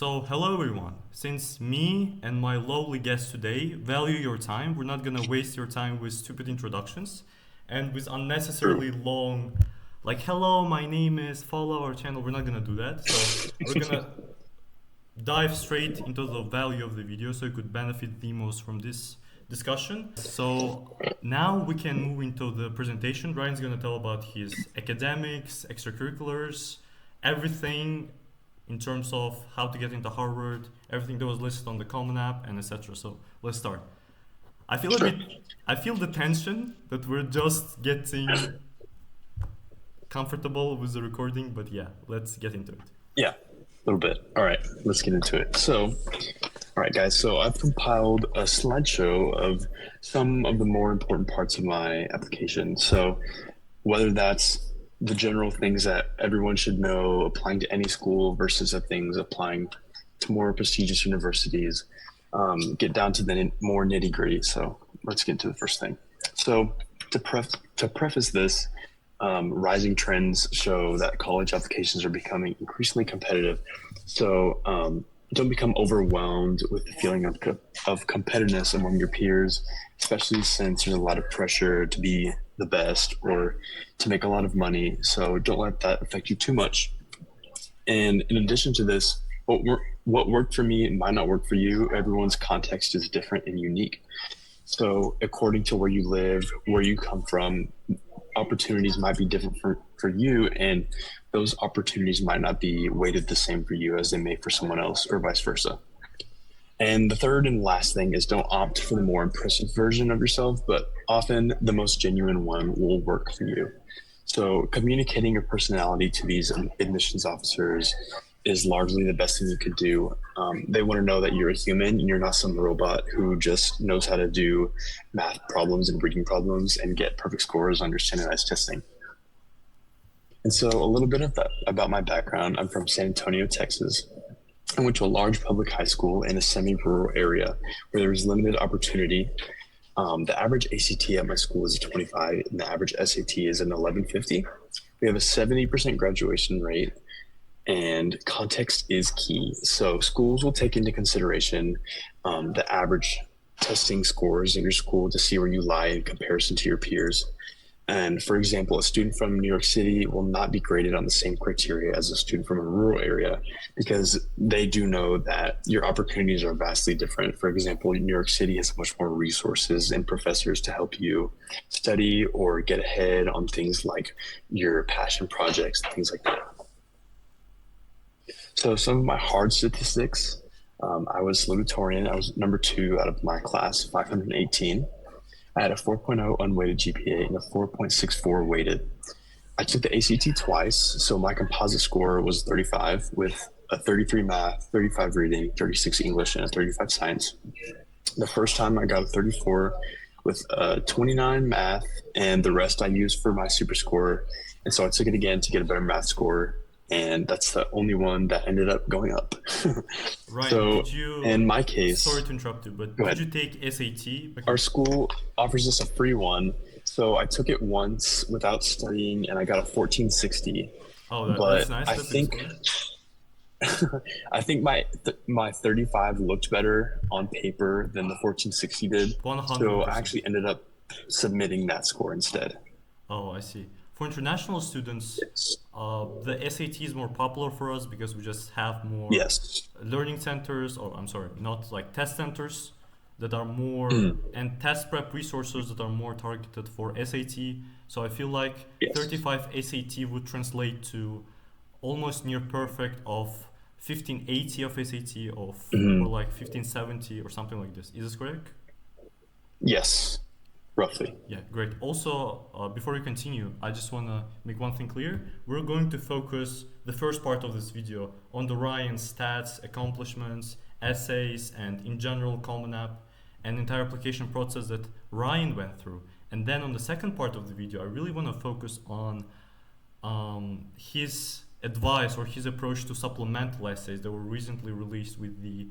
So, hello everyone. Since me and my lovely guest today value your time, we're not gonna waste your time with stupid introductions and with True. unnecessarily long, like, hello, my name is, follow our channel. We're not gonna do that. So, we're gonna dive straight into the value of the video so you could benefit the most from this discussion. So, now we can move into the presentation. Ryan's gonna tell about his academics, extracurriculars, everything in terms of how to get into Harvard, everything that was listed on the Common App, and etc. So let's start. I feel a Sure. bit. I feel the tension that we're just getting comfortable with the recording, but yeah, let's get into it. Yeah, a little bit. All right, let's get into it. All right, guys. So I've compiled a slideshow of some of the more important parts of my application. So whether that's the general things that everyone should know applying to any school versus the things applying to more prestigious universities, get down to the more nitty gritty. So let's get into the first thing. So to preface this, rising trends show that college applications are becoming increasingly competitive. So don't become overwhelmed with the feeling of competitiveness among your peers, especially since there's a lot of pressure to be the best or to make a lot of money. So don't let that affect you too much. And in addition to this, what worked for me might not work for you. Everyone's context is different and unique. So according to where you live, where you come from, opportunities might be different for you, and those opportunities might not be weighted the same for you as they may for someone else, or vice versa. And the third and last thing is don't opt for the more impressive version of yourself, but often the most genuine one will work for you. So communicating your personality to these admissions officers is largely the best thing you could do. They want to know that you're a human and you're not some robot who just knows how to do math problems and reading problems and get perfect scores on your standardized testing. And so a little bit of that about my background. I'm from San Antonio, Texas. I went to a large public high school in a semi-rural area where there was limited opportunity. The average ACT at my school is a 25, and the average SAT is an 1150. We have a 70% graduation rate, and context is key. So schools will take into consideration the average testing scores in your school to see where you lie in comparison to your peers. And for example, a student from New York City will not be graded on the same criteria as a student from a rural area because they do know that your opportunities are vastly different. For example, New York City has much more resources and professors to help you study or get ahead on things like your passion projects and things like that. So some of my hard statistics, I was salutatorian. I was number 2 out of my class, 518. I had a 4.0 unweighted GPA and a 4.64 weighted. I took the ACT twice, so my composite score was 35 with a 33 math, 35 reading, 36 English, and a 35 science. The first time I got a 34 with a 29 math, and the rest I used for my super score. And so I took it again to get a better math score, and that's the only one that ended up going up. Ryan, So did you? in my Sorry case, to interrupt you, but go did ahead. you take SAT? Our Because school offers us a free one. So I took it once without studying and I got a 1460. oh, that's But nice. I That's a good think score. I think my 35 looked better on paper than the 1460 did. One hundred So I percent. actually ended up submitting that score instead. Oh, I see. For international students, the SAT is more popular for us because we just have more Yes. learning centers, or I'm sorry, not like test centers that are more Mhm. and test prep resources that are more targeted for SAT. So I feel like Yes. 35 SAT would translate to almost near perfect of 1580 of SAT of or Mhm. like 1570 or something like this. Is this correct? Yes. Roughly. Yeah, great. Also, before we continue, I just want to make one thing clear. We're going to focus the first part of this video on the Ryan's stats, accomplishments, essays, and in general Common App and entire application process that Ryan went through. And then on the second part of the video, I really want to focus on his advice or his approach to supplemental essays that were recently released with the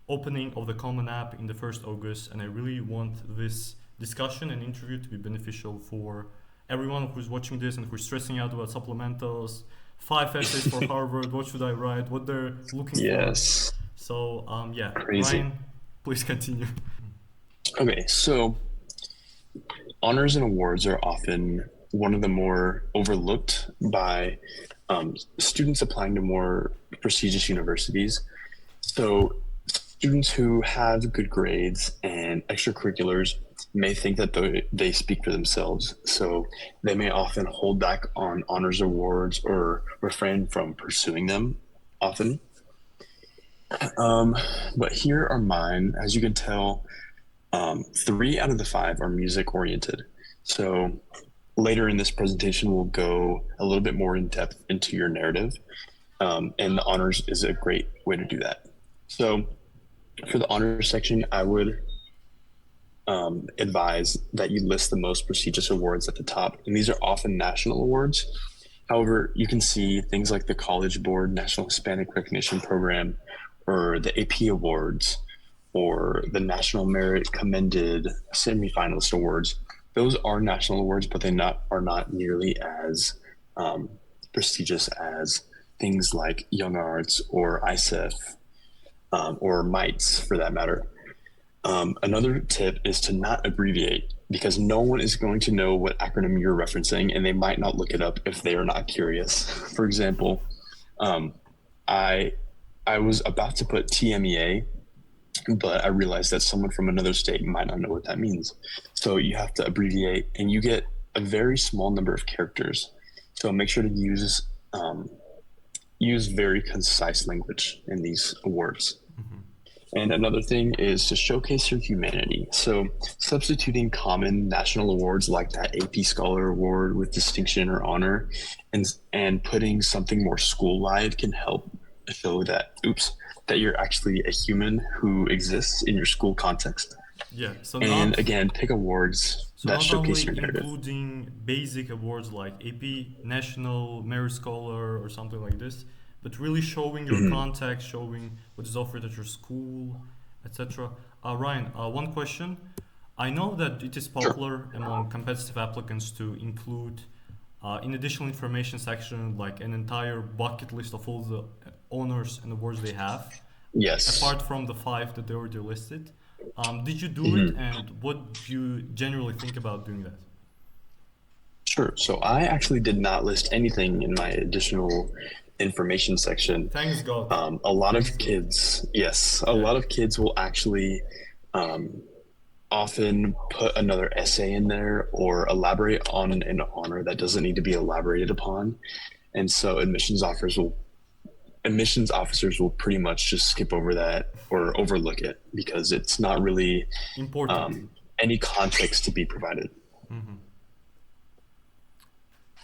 opening of the Common App in the 1st August, and I really want this discussion and interview to be beneficial for everyone who's watching this and who's stressing out about supplementals, 5 essays for Harvard. What should I write? What they're looking for. Yes. So yeah, Crazy. Ryan, please continue. Okay, so honors and awards are often one of the more overlooked by students applying to more prestigious universities. So students who have good grades and extracurriculars may think that they speak for themselves. So they may often hold back on honors awards or refrain from pursuing them often. But here are mine. As you can tell, 3 out of the 5 are music oriented. So later in this presentation, we'll go a little bit more in depth into your narrative. And the honors is a great way to do that. So for the honors section, I would advise that you list the most prestigious awards at the top. And these are often national awards. However, you can see things like the College Board National Hispanic Recognition Program, or the AP Awards, or the National Merit Commended Semifinalist Awards. Those are national awards, but are not nearly as prestigious as things like Young Arts or ISEF, or MITES for that matter. Another tip is to not abbreviate, because no one is going to know what acronym you're referencing, and they might not look it up if they are not curious. For example, I was about to put TMEA, but I realized that someone from another state might not know what that means. So you have to abbreviate, and you get a very small number of characters. So make sure to use very concise language in these awards. And another thing is to showcase your humanity. So substituting common national awards like that AP Scholar Award with distinction or honor, and putting something more school-wide can help show that you're actually a human who exists in your school context. Yeah. So and again, pick awards that showcase your narrative. Including basic awards like AP National Merit Scholar or something like this, but really showing your context, showing what is offered at your school, etc. Ryan, one question. I know that it is popular among competitive applicants to include, in additional information section, like an entire bucket list of all the honors and awards they have. Yes. Apart from the 5 that they already listed. Did you do it, and what do you generally think about doing that? Sure. So I actually did not list anything in my additional information section. Thanks God. A lot of kids will actually often put another essay in there or elaborate on an honor that doesn't need to be elaborated upon. And so admissions officers will pretty much just skip over that or overlook it because it's not really important. Any context to be provided.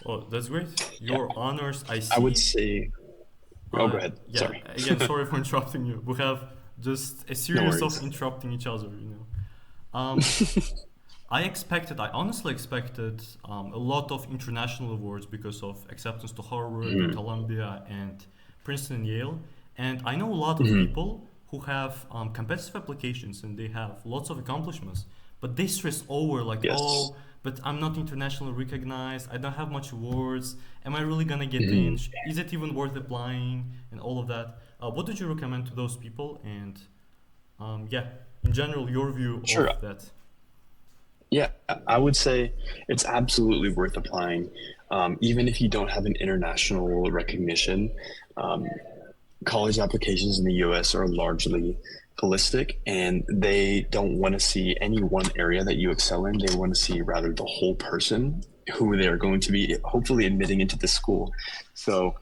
Oh, that's great. Your honors, I see. I would say. Go ahead. Yeah, Sorry. Again, sorry for interrupting you. We have just a series of interrupting each other, I honestly expected a lot of international awards because of acceptance to Harvard, Columbia, and Princeton and Yale. And I know a lot of people who have competitive applications and they have lots of accomplishments, but they stress over but I'm not internationally recognized. I don't have much awards. Am I really gonna get in? Is it even worth applying? And all of that. What would you recommend to those people? And in general, your view of that. Yeah, I would say it's absolutely worth applying, even if you don't have an international recognition. College applications in the U.S. are largely holistic, and they don't want to see any one area that you excel in. They want to see rather the whole person who they are going to be hopefully admitting into the school. So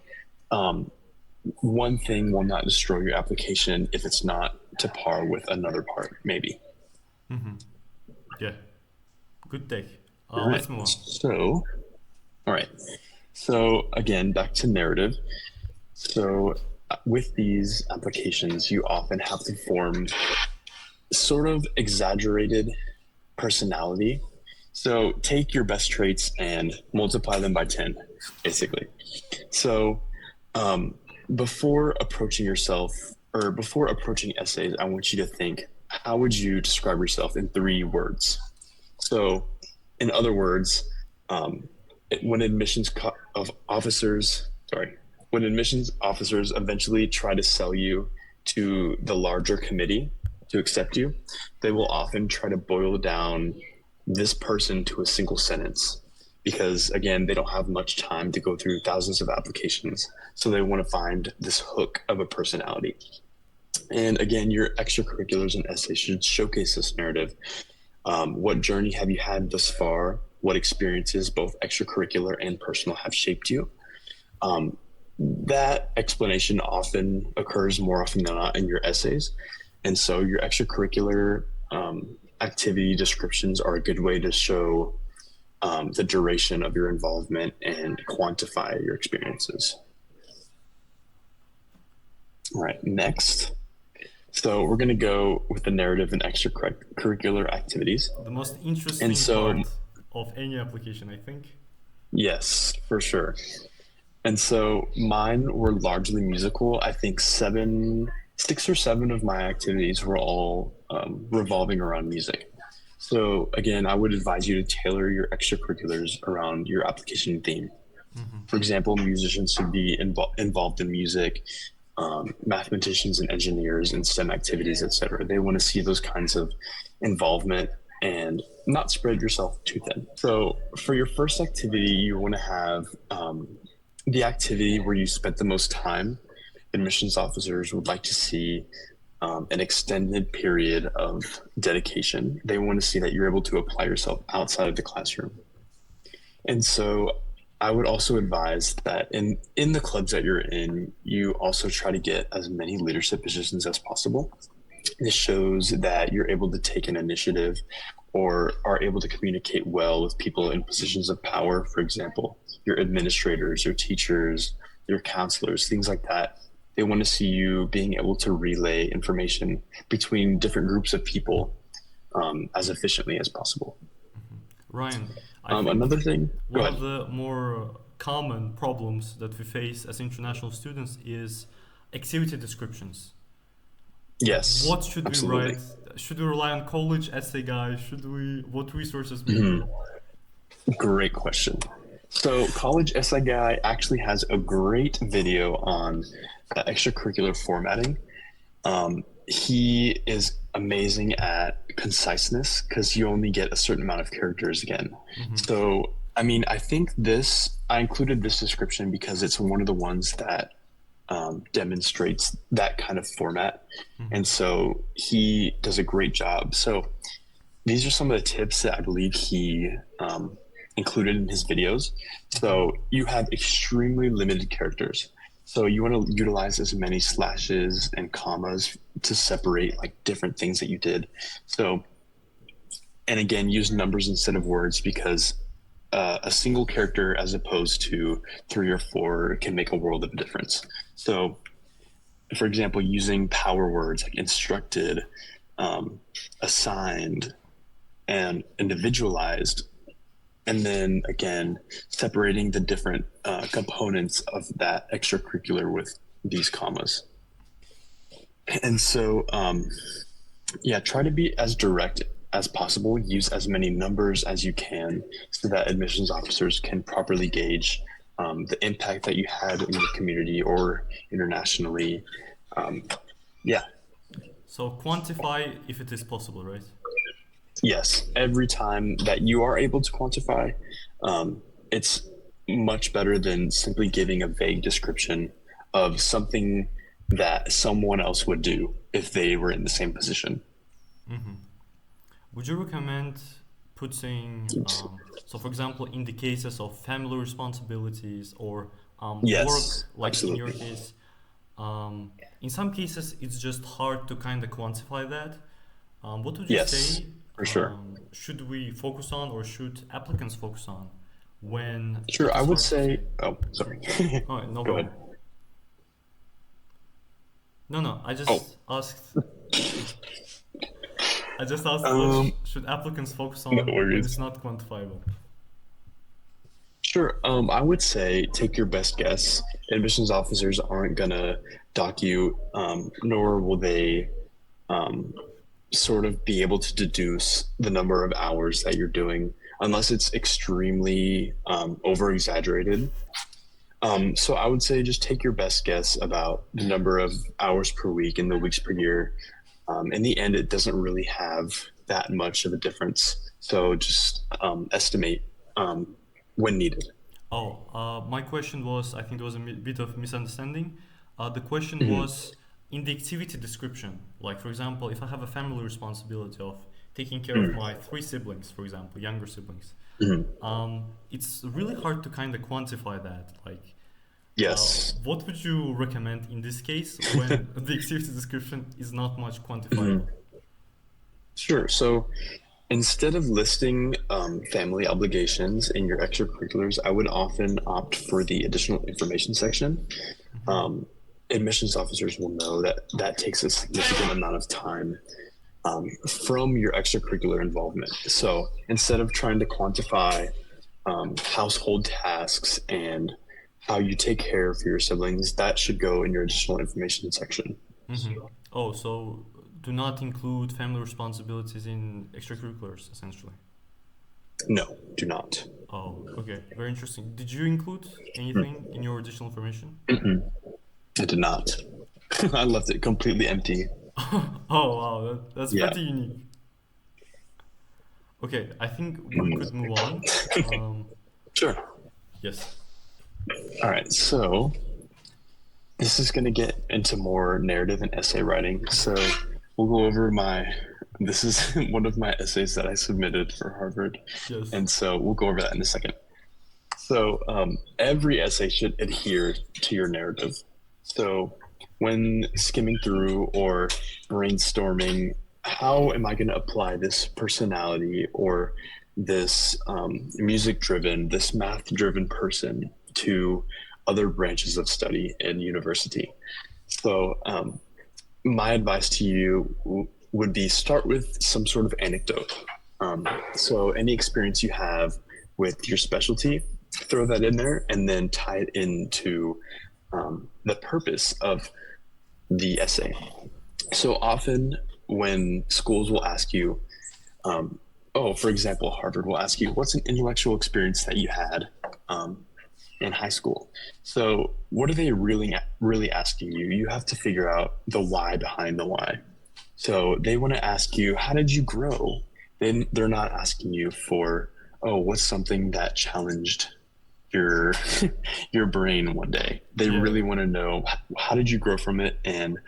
one thing will not destroy your application if it's not to par with another part, maybe. Yeah, good take. Let's move on. All right. So again, back to narrative. So with these applications, you often have to form sort of exaggerated personality. So take your best traits and multiply them by 10, basically. So before approaching yourself or before approaching essays, I want you to think, how would you describe yourself in 3 words? So in other words, when admissions officers when admissions officers eventually try to sell you to the larger committee to accept you, they will often try to boil down this person to a single sentence because, again, they don't have much time to go through thousands of applications. So they want to find this hook of a personality. And again, your extracurriculars and essays should showcase this narrative. What journey have you had thus far? What experiences, both extracurricular and personal, have shaped you? That explanation often occurs more often than not in your essays. And so your extracurricular activity descriptions are a good way to show the duration of your involvement and quantify your experiences. All right, next. So we're going to go with the narrative and extracurricular activities. The most interesting part of any application, I think. Yes, for sure. And so mine were largely musical. I think 6 or 7 of my activities were all revolving around music. So again, I would advise you to tailor your extracurriculars around your application theme. Mm-hmm. For example, musicians should be involved in music, mathematicians and engineers and STEM activities, etc. They want to see those kinds of involvement and not spread yourself too thin. So for your first activity, you want to have the activity where you spent the most time. Admissions officers would like to see an extended period of dedication. They want to see that you're able to apply yourself outside of the classroom. And so I would also advise that in the clubs that you're in, you also try to get as many leadership positions as possible. This shows that you're able to take an initiative or are able to communicate well with people in positions of power. For example, your administrators, your teachers, your counselors, things like that. They want to see you being able to relay information between different groups of people as efficiently as possible. Mm-hmm. Ryan, I think another thing, one of the more common problems that we face as international students is activity descriptions. Yes. What should absolutely. we write? Should we rely on college essay guys? What resources we need? Great question. So College Essay Guy actually has a great video on extracurricular formatting. He is amazing at conciseness because you only get a certain amount of characters again. Mm-hmm. So, I mean, I think I included this description because it's one of the ones that demonstrates that kind of format. Mm-hmm. And so he does a great job. So these are some of the tips that I believe he included in his videos. So you have extremely limited characters. So you want to utilize as many slashes and commas to separate like different things that you did. So, and again, use numbers instead of words because a single character as opposed to 3 or 4 can make a world of difference. So, for example, using power words like instructed, assigned, and individualized, and then again, separating the different components of that extracurricular with these commas. And so, try to be as direct as possible. Use as many numbers as you can so that admissions officers can properly gauge the impact that you had in the community or internationally. So quantify if it is possible, right? Yes, every time that you are able to quantify, it's much better than simply giving a vague description of something that someone else would do if they were in the same position. Mm-hmm. Would you recommend putting, so for example, in the cases of family responsibilities or yes, work, like absolutely. in your case, in some cases it's just hard to kind of quantify that. What would you say? For sure. Should we focus on or should applicants focus on when? Sure, I would say. Oh, sorry. Oh, no Go problem. ahead. No, I just asked. I just asked what should applicants focus on when it's not quantifiable? Sure. I would say take your best guess. Admissions officers aren't gonna dock you, nor will they sort of be able to deduce the number of hours that you're doing unless it's extremely over exaggerated. So I would say just take your best guess about the number of hours per week and the weeks per year. In the end, it doesn't really have that much of a difference. So just estimate when needed. Oh, my question was, I think there was a bit of misunderstanding. The question Mhm, was in the activity description. Like, for example, if I have a family responsibility of taking care of mhm, my three siblings, for example, younger siblings, mhm. it's really hard to kind of quantify that. Like, Yes. what would you recommend in this case when the activity description is not much Mhm. quantifiable? Sure. So instead of listing family obligations in your extracurriculars, I would often opt for the additional information section. Hmm. Um, Admissions officers will know that that takes a significant amount of time from your extracurricular involvement. So instead of trying to quantify household tasks and how you take care for your siblings, that should go in your additional information section. Hmm. Oh, so do not include family responsibilities in extracurriculars, essentially. No, do not. Oh, okay. Very interesting. Did you include anything in your additional information? Mm-mm, I did not. I left it completely empty. Oh, wow, that's Yeah. pretty unique. Okay, I think we could Mhm. move on. Um, Sure. yes. All right. So this is going to get into more narrative and essay writing. So we'll go over my. This is one of my essays that I submitted for Harvard, Yes. and so we'll go over that in a second. So every essay should adhere to your narrative. So when skimming through or brainstorming, how am I going to apply this personality or this music-driven, this math-driven person to other branches of study in university? So my advice to you would be start with some sort of anecdote. So any experience you have with your specialty, throw that in there and then tie it into the purpose of the essay. So often when schools will ask you, oh, for example, Harvard will ask you, what's an intellectual experience that you had um, in high school? So what are they really asking you? You have to figure out the why behind the why. So they want to ask you, how did you grow? Then they're not asking you for, oh, what's something that challenged your your brain one day. They Yeah. really want to know, how did you grow from it and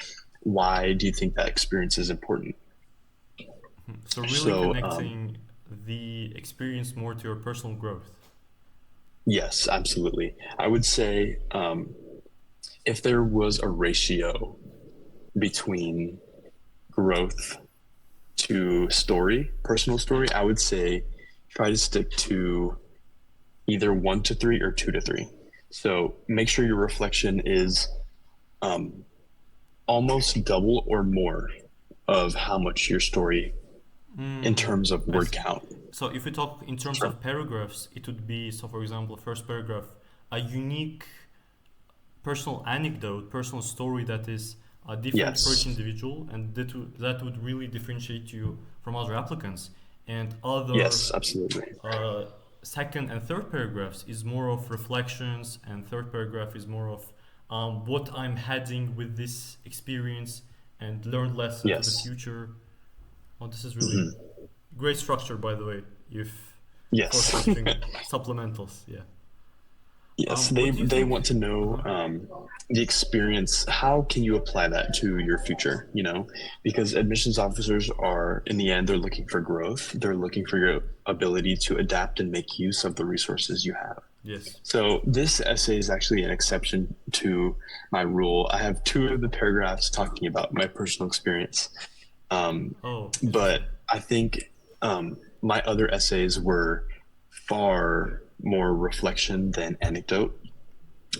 why do you think that experience is important? So really So connecting the experience more to your personal growth. yes, absolutely. I would say if there was a ratio between growth to story, personal story, I would say try to stick to either 1 to 3 or 2 to 3. So make sure your reflection is um, almost double or more of how much your story in Mm, terms of I word see. count. So if we talk in terms Sure. of paragraphs, it would be, so for example, first paragraph, a unique personal anecdote, personal story that is different for each Yes. individual, and that would really differentiate you from other applicants. And other Yes, absolutely. uh, second and third paragraphs is more of reflections, and third paragraph is more of what I'm heading with this experience and learned lesson to the Yes. future. Oh, this is really Mhm. great structure, by the way, if for Yes. structuring supplementals. Yeah. Yes, What do you they think? want to know Uh-huh. the experience. How can you apply that to your future? You know, because admissions officers are, in the end, they're looking for growth. They're looking for your ability to adapt and make use of the resources you have. Yes. So this essay is actually an exception to my rule. I have two of the paragraphs talking about my personal experience, Oh, interesting. but I think my other essays were far more reflection than anecdote.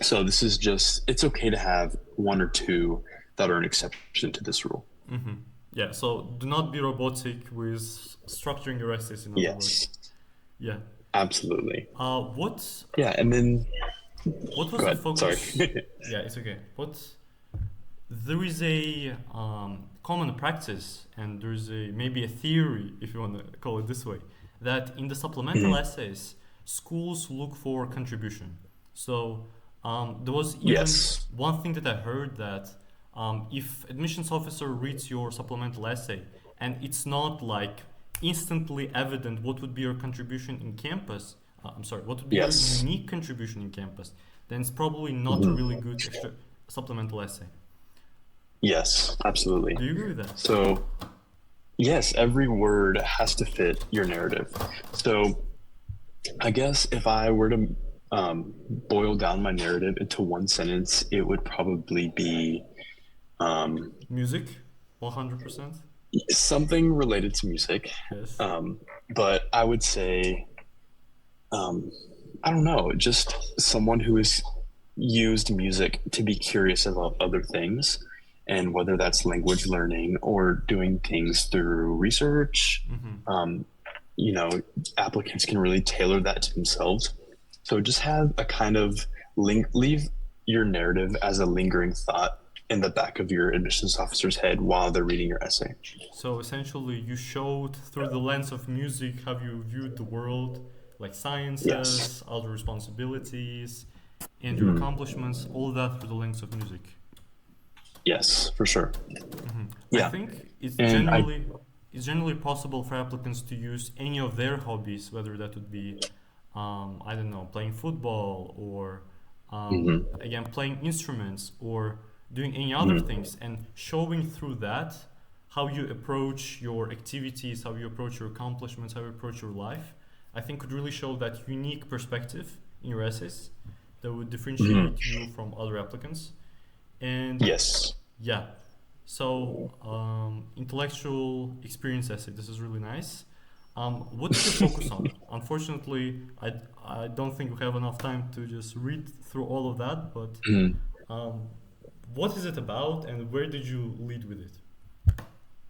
So this is just, it's okay to have 1 or 2 that are an exception to this rule. Hmm. Yeah. So do not be robotic with structuring your essays. In other words. Yes, Yeah. absolutely. What Yeah, and then was go the ahead. Sorry. focus? Yeah, it's okay. What there is a common practice, and there's a maybe a theory, if you want to call it this way, that in the supplemental Mhm. essays, schools look for contribution. So There was even Yes. one thing that I heard that if admissions officer reads your supplemental essay and it's not like instantly evident what would be your contribution in campus, I'm sorry, what would be your Yes. unique contribution in campus, then it's probably not a Mhm. really good extra supplemental essay. Yes, absolutely. Do you agree with that? So, yes, every word has to fit your narrative. So, I guess if I were to boil down my narrative into one sentence, it would probably be um, Music, 100%. something related to music. Yes. Um, but I would say, um, I don't know, just someone who has used music to be curious about other things. And whether that's language learning or doing things through research, Mm-hmm. um, you know, applicants can really tailor that to themselves. So just have a kind of leave your narrative as a lingering thought in the back of your admissions officer's head while they're reading your essay. So essentially, you showed through the lens of music how you viewed the world, like Yes. sciences, other responsibilities, and your Mhm. accomplishments, all that through the lens of music. Yes, for sure. I Yeah. think And I, it's generally possible for applicants to use any of their hobbies, whether that would be, I don't know, playing football or, mhm, again, playing instruments or doing any other mhm, things, and showing through that how you approach your activities, how you approach your accomplishments, how you approach your life. I think could really show that unique perspective in your essays that would mhm. differentiate you from other applicants. And Yes. yeah, so intellectual experience essay. This is really nice. What did you focus on? Unfortunately, I don't think we have enough time to just read through all of that. But Mhm. um, what is it about, and where did you lead with it?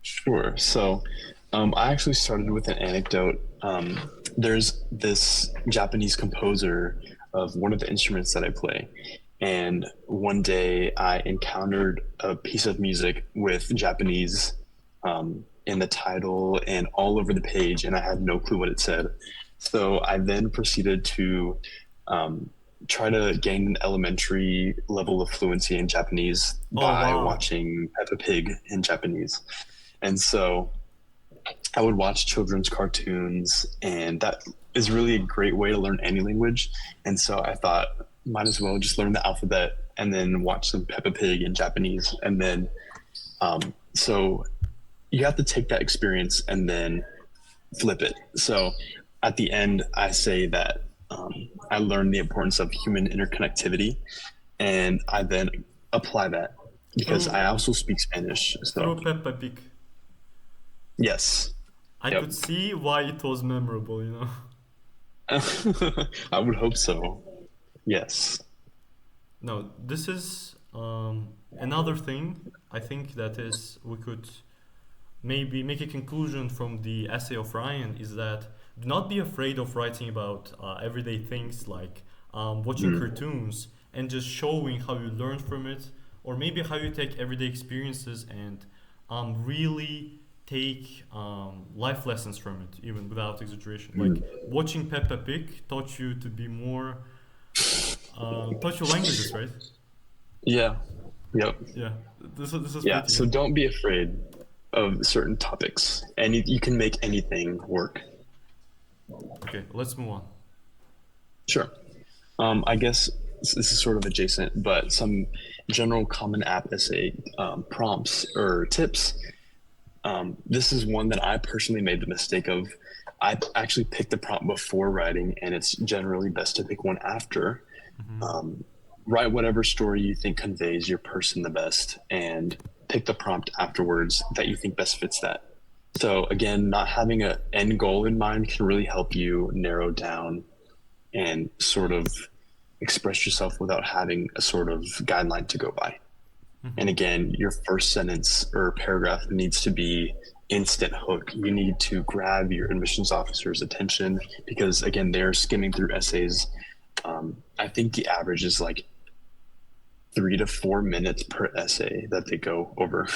Sure. So, I actually started with an anecdote. There's this Japanese composer of one of the instruments that I play. And one day I encountered a piece of music with Japanese in the title and all over the page, and I had no clue what it said. So I then proceeded to um, try to gain an elementary level of fluency in Japanese Oh by wow! watching Peppa Pig in Japanese. And so I would watch children's cartoons, and that is really a great way to learn any language. And so I thought, might as well just learn the alphabet and then watch some Peppa Pig in Japanese. And then, so you have to take that experience and then flip it. So at the end, I say that I learned the importance of human interconnectivity, and I then apply that because I Through also speak Spanish. So, through Peppa Pig, yes. I Yep. could see why it was memorable. I would hope so. Yes. No, this is another thing. I think that is we could maybe make a conclusion from the essay of Ryan is that do not be afraid of writing about everyday things like watching Mm, cartoons and just showing how you learn from it, or maybe how you take everyday experiences and really take life lessons from it, even without exaggeration. Like mm. watching Peppa Pig taught you to be more, taught you languages, right? Yeah. Yep. Yeah, this is Yeah. pretty So good. don't be afraid of certain topics, and you can make anything work. Okay, let's move on. Sure. I guess this is sort of adjacent, but some general common app essay prompts or tips. This is one that I personally made the mistake of. I actually picked the prompt before writing, and it's generally best to pick one after. Hmm. Um, Write whatever story you think conveys your person the best, and pick the prompt afterwards that you think best fits that. So again, not having an end goal in mind can really help you narrow down and sort of express yourself without having a sort of guideline to go by. And Hmm. again, your first sentence or paragraph needs to be instant hook. You need to grab your admissions officer's attention because, again, they're skimming through essays. I think the average is like 3 to 4 minutes per essay that they go over.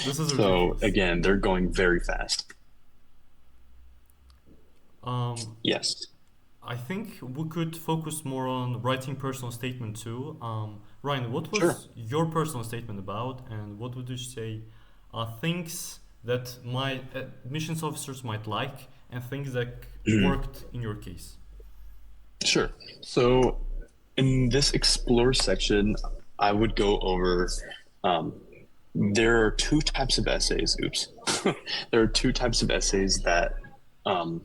This is So, ridiculous. again, they're going very fast. Um, Yes. I think we could focus more on writing personal statement too. Ryan, what Sure. was your personal statement about, and what would you say are things that my admissions officers might like, and things that worked in your case? Sure. So in this explore section, I would go over um, there are two types of essays. Oops. There are two types of essays that um,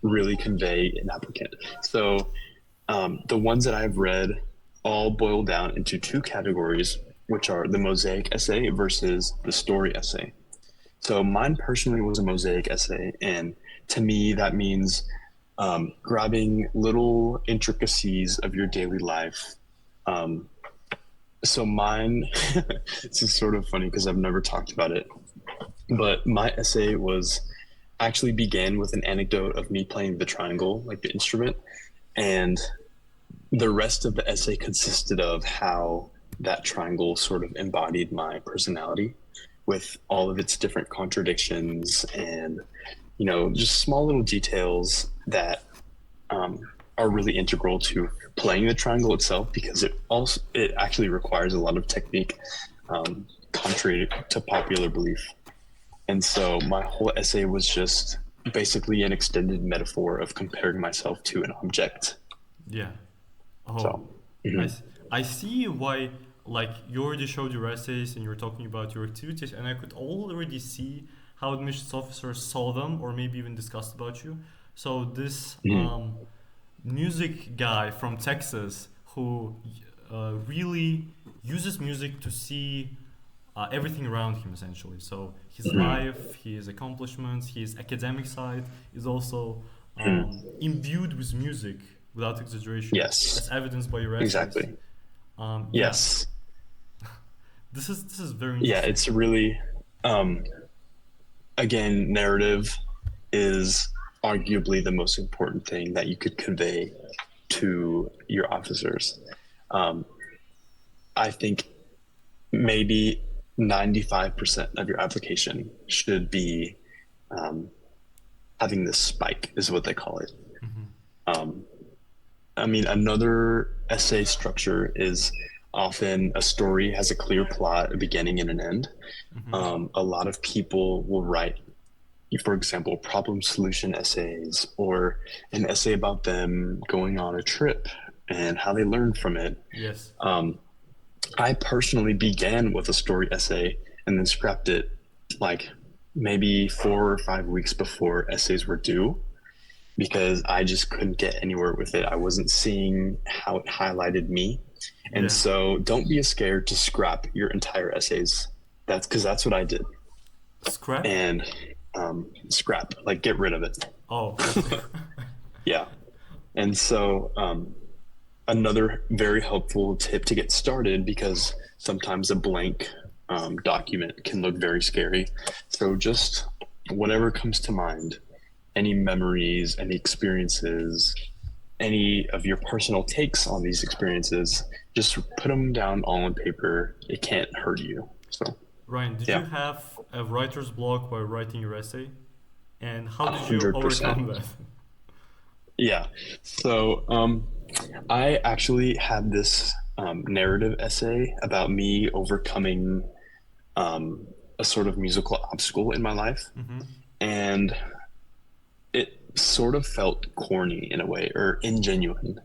really convey an applicant. So the ones that I've read all boil down into two categories, which are the mosaic essay versus the story essay. So mine personally was a mosaic essay, and to me that means grabbing little intricacies of your daily life. Um, so mine, this is sort of funny because I've never talked about it, but my essay was actually began with an anecdote of me playing the triangle, like the instrument, and the rest of the essay consisted of how that triangle sort of embodied my personality with all of its different contradictions and just small little details that are really integral to playing the triangle itself, because it actually requires a lot of technique, contrary to popular belief. And so my whole essay was just basically an extended metaphor of comparing myself to an object. Yeah. Oh, So I, mhm. s- I see why, like, you already showed your essays and you were talking about your activities, and I could already see how admissions officers saw them or maybe even discussed about you. So, this Mhm. music guy from Texas who really uses music to see everything around him essentially. So his Mhm. life, his accomplishments, his academic side is also Mhm. imbued with music without exaggeration, Yes, as evidenced by your essays. exactly. Yeah, Yes. this is very Yeah, interesting. it's really, um, again, narrative is arguably the most important thing that you could convey to your officers. Um, I think maybe 95% of your application should be um, having this spike, is what they call it. Hmm. Um, I mean, another essay structure is often a story has a clear plot, a beginning, and an end. Hmm. A lot of people will write, for example, problem solution essays or an essay about them going on a trip and how they learned from it. Yes. I personally began with a story essay and then scrapped it like maybe 4 or 5 weeks before essays were due, because I just couldn't get anywhere with it. I wasn't seeing how it highlighted me. And Yeah. so don't be scared to scrap your entire essays. That's because that's what I did. Scrap? And scrap, like get rid of it. Oh, I see. Yeah. And so another very helpful tip to get started, because sometimes a blank document can look very scary. So just whatever comes to mind, any memories, any experiences, any of your personal takes on these experiences, just put them down all on paper. It can't hurt you. So, Ryan, did yeah, you have a writer's block while writing your essay? And how did you 100%. overcome that? Yeah. So, I actually had this narrative essay about me overcoming um, a sort of musical obstacle in my life. Hmm. And it sort of felt corny in a way, or ingenuine.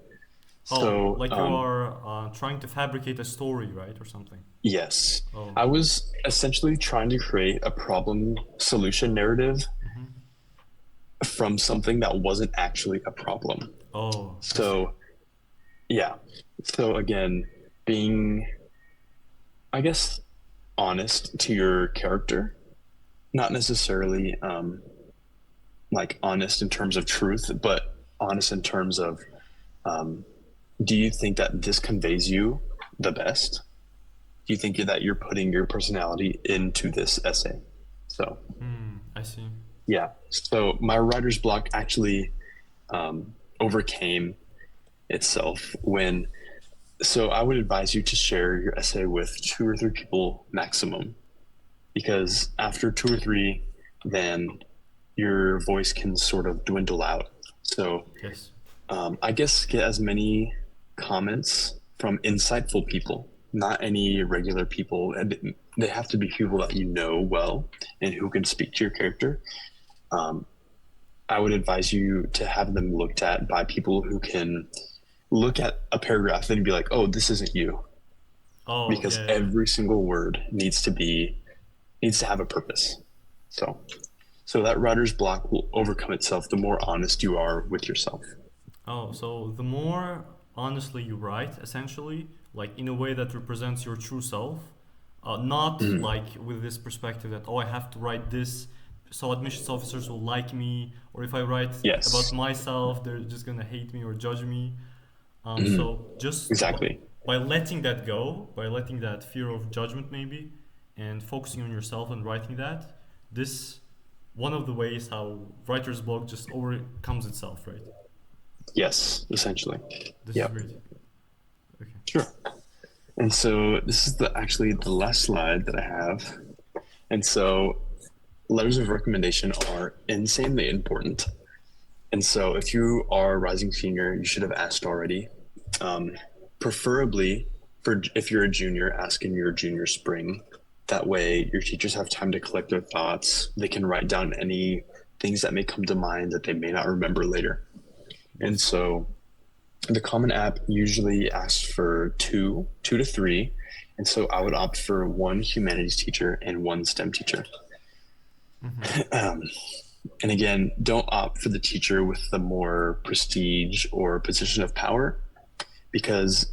Oh, So, like you are trying to fabricate a story, right, or something? yes, Oh. I was essentially trying to create a problem solution narrative Hmm. from something that wasn't actually a problem. Oh, I see. So, yeah. So, again, being, I guess, honest to your character, not necessarily like honest in terms of truth, but honest in terms of um, do you think that this conveys you the best? Do you think that you're putting your personality into this essay? So, Hmm, I see. yeah. So my writer's block actually overcame itself when. So I would advise you to share your essay with 2 or 3 people maximum, because after 2 or 3, then your voice can sort of dwindle out. So Yes. I guess get as many comments from insightful people, not any regular people. And they have to be people that you know well and who can speak to your character. I would advise you to have them looked at by people who can look at a paragraph and be like, oh, this isn't you. Oh, Because yeah, yeah. every single word needs to have a purpose. So that writer's block will overcome itself the more honest you are with yourself. Oh, so the more honestly you write, essentially, like in a way that represents your true self, not Mhm. like with this perspective that, oh, I have to write this so admissions officers will like me, or if I write about Yes. myself, they're just gonna hate me or judge me. Mhm. So just Exactly. by letting that go, by letting that fear of judgment maybe, and focusing on yourself and writing that, this one of the ways how writer's block just overcomes itself, right? Yes, essentially. This is Yep. great. Okay. Sure. And so this is actually the last slide that I have. And so letters of recommendation are insanely important. And so if you are a rising senior, you should have asked already. Um, Preferably for if you're a junior, ask in your junior spring. That way your teachers have time to collect their thoughts. They can write down any things that may come to mind that they may not remember later. And Yes. so the Common App usually asks for two to three. And so I would opt for one humanities teacher and one STEM teacher. Mm-hmm. Um, and again, don't opt for the teacher with the more prestige or position of power, because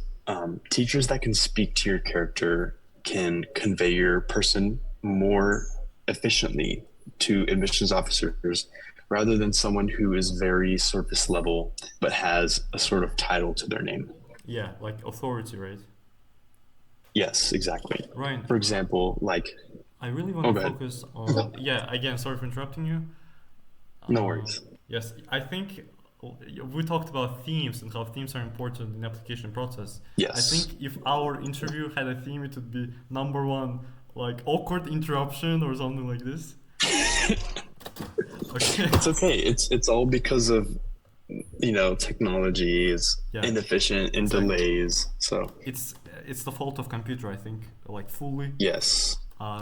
teachers that can speak to your character can convey your person more efficiently to admissions officers rather than someone who is very surface level but has a sort of title to their name. Yeah, like authority, right? Yes, exactly. Ryan, For example, like, I really want oh, to go ahead. focus on. Yeah, again, sorry for interrupting you. No Uh, worries. yes, I think we talked about themes and how themes are important in the application process. I Yes. think if our interview had a theme, it would be number one, like awkward interruption or something like this. Okay. It's okay. It's all because of technology is Yeah, inefficient and exactly. delays. So It's the fault of computer, I think, like fully. yes,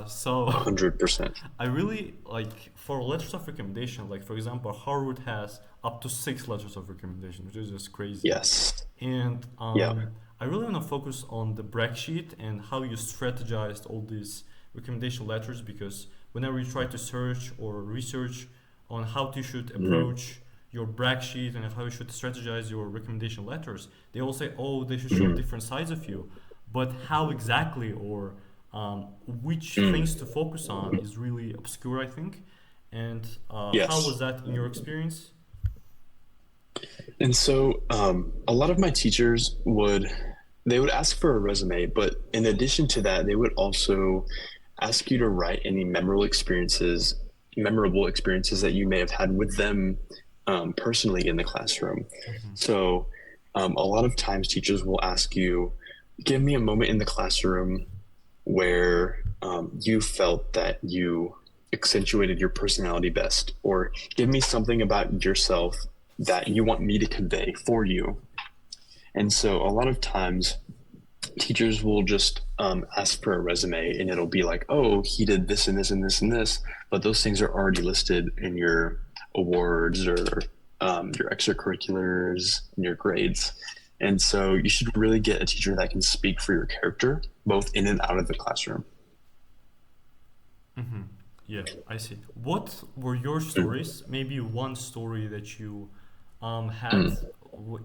So 100%. I really like for letters of recommendation. Like for example, Harvard has up to 6 letters of recommendation, which is just crazy. Yes. And Yeah. I really want to focus on the brag sheet and how you strategized all these recommendation letters because whenever you try to search or research on how you should Mhm. approach your brag sheet and how you should strategize your recommendation letters, they all say, oh, they should show Mhm. different sides of you. But how exactly or which Mm. things to focus on is really obscure, I think. And how Yes. was that in your experience? And so a lot of my teachers would ask for a resume, but in addition to that, they would also ask you to write any memorable experiences that you may have had with them personally in the classroom. Hmm. So a lot of times teachers will ask you, give me a moment in the classroom where you felt that you accentuated your personality best, or give me something about yourself that you want me to convey for you. And so a lot of times teachers will just ask for a resume and it'll be like, oh, he did this and this and this and this, but those things are already listed in your awards or your extracurriculars and your grades. And so you should really get a teacher that can speak for your character, both in and out of the classroom. Hmm. Yeah, I see. What were your stories? Maybe one story that you had,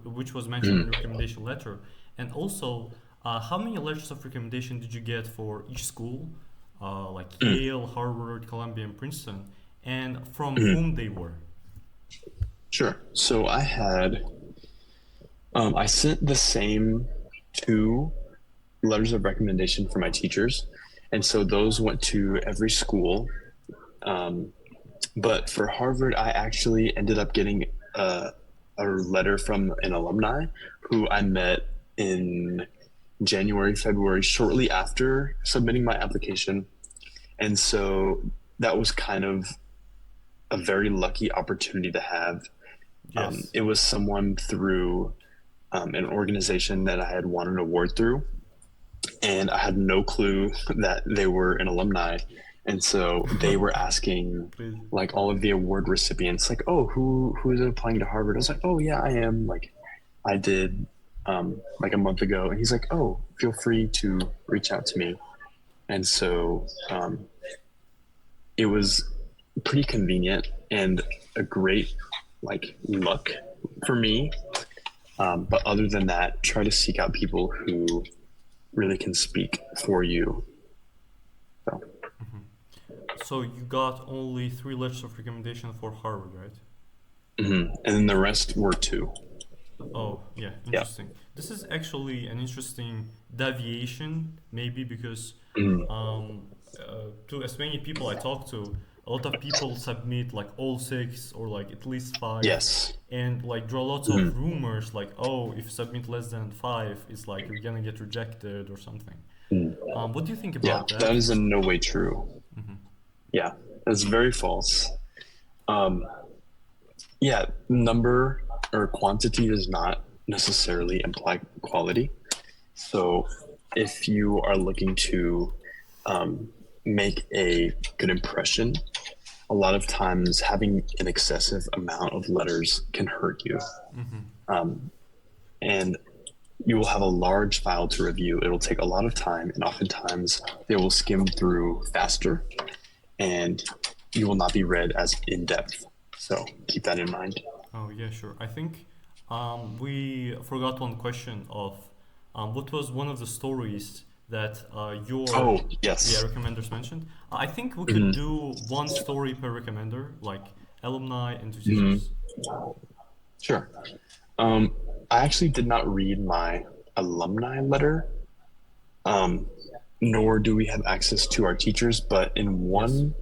which was mentioned in the recommendation letter, and also how many letters of recommendation did you get for each school, like Yale, Harvard, Columbia, and Princeton, and from whom they were? Sure. So I sent the same two letters of recommendation for my teachers. And so those went to every school. Um, but for Harvard, I actually ended up getting a letter from an alumni who I met in January, February, shortly after submitting my application. And so that was kind of a very lucky opportunity to have. Yes. It was someone through an organization that I had won an award through, and I had no clue that they were an alumni. And so they were asking Crazy. like all of the award recipients, like, oh, who is applying to Harvard? I was like, oh yeah, I am. Like I did like a month ago. And he's like, oh, feel free to reach out to me. And so it was pretty convenient and a great like luck for me. But other than that, try to seek out people who really can speak for you. So So you got only 3 letters of recommendation for Harvard, right? and then the rest were two. Oh, yeah, Yeah. interesting. This is actually an interesting deviation, maybe because to as many people I talk to, a lot of people submit like all 6 or like at least 5, Yes. and like draw lots of rumors like, oh, if you submit less than 5, it's like you're gonna get rejected or something. What do you think Yeah, about that? that is in no way true. Yeah, that's very false. Yeah, number or quantity does not necessarily imply quality. So if you are looking to make a good impression, a lot of times having an excessive amount of letters can hurt you. And you will have a large file to review. It'll take a lot of time, and oftentimes they will skim through faster, and you will not be read as in depth. So keep that in mind. Oh, yeah, sure. I think we forgot one question of what was one of the stories that your Oh, yes. recommenders mentioned. I think we could do one story per recommender, like alumni and two teachers. Sure. I actually did not read my alumni letter, nor do we have access to our teachers, but in one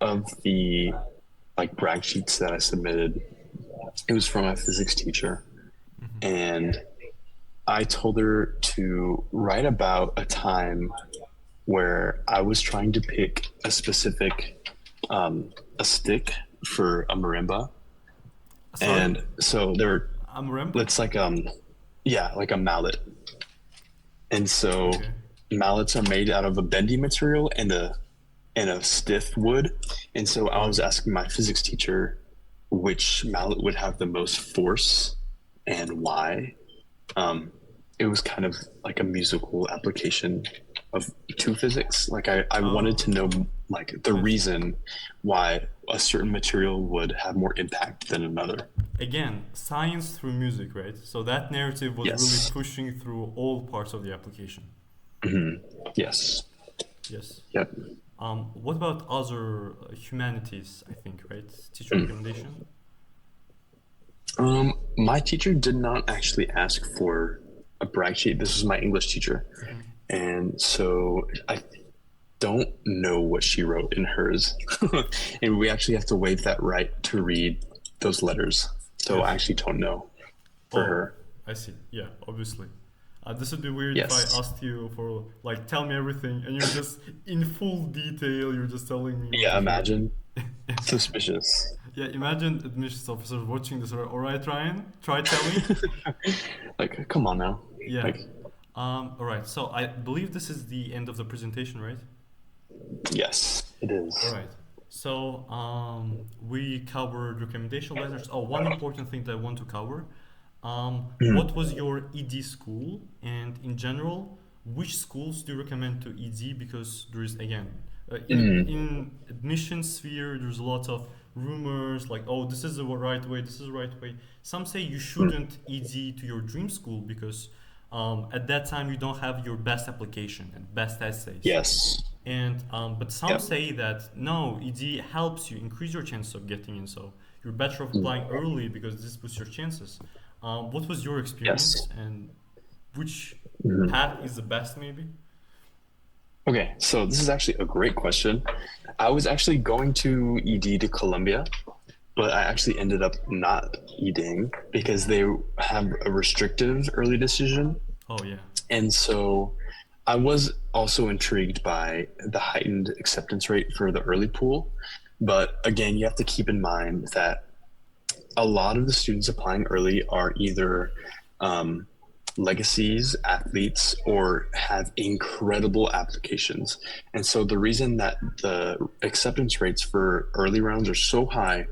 of the like brag sheets that I submitted, it was from my physics teacher. And I told her to write about a time where I was trying to pick a specific a stick for a marimba. Sorry, And so there, I'm Remember. it's like yeah, like a mallet. And so Okay. mallets are made out of a bendy material and a stiff wood. And so I was asking my physics teacher which mallet would have the most force and why. It was kind of like a musical application of to physics. Like I wanted to know like the reason why a certain material would have more impact than another. Again, science through music, right? So that narrative was Yes. really pushing through all parts of the application. Yes. Yes. Yep. What about other humanities? I think, right? Teacher recommendation. My teacher did not actually ask for a brag sheet. This was my English teacher. And so I don't know what she wrote in hers. And we actually have to waive that right to read those letters. So I actually don't know for her. I see. Yeah, obviously. This would be weird Yes. if I asked you for like tell me everything and you're just in full detail. You're just telling me. Yeah, imagine. Suspicious. Yeah, imagine admissions officers watching this. All right, Ryan, try tell me. Like, come on now. Yeah. Like, All right. So I believe this is the end of the presentation, right? yes, it is. All right. So we covered recommendation letters. Oh, one important thing that I want to cover. What was your ED school? And in general, which schools do you recommend to ED? Because there is, again, in admission sphere, there's a lot of rumors like, oh, this is the right way, this is the right way. Some say you shouldn't ED to your dream school because at that time you don't have your best application and best essays. Yes. And but some say that no, ED helps you increase your chances of getting in, so you're better off applying early because this boosts your chances. What was your experience, and which path is the best, maybe? Okay, so this is actually a great question. I was actually going to ED to Columbia, but I actually ended up not EDing because they have a restrictive early decision. Oh yeah. And so I was also intrigued by the heightened acceptance rate for the early pool. But again, you have to keep in mind that a lot of the students applying early are either legacies, athletes, or have incredible applications. And so the reason that the acceptance rates for early rounds are so high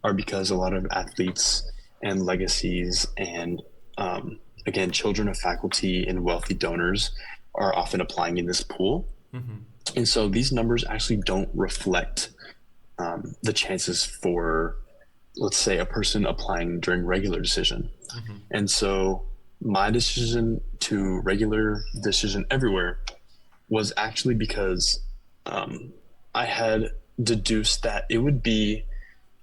are because a lot of athletes and legacies and again, children of faculty and wealthy donors are often applying in this pool. And so these numbers actually don't reflect the chances for, let's say, a person applying during regular decision. And so my decision to regular decision everywhere was actually because I had deduced that it would be,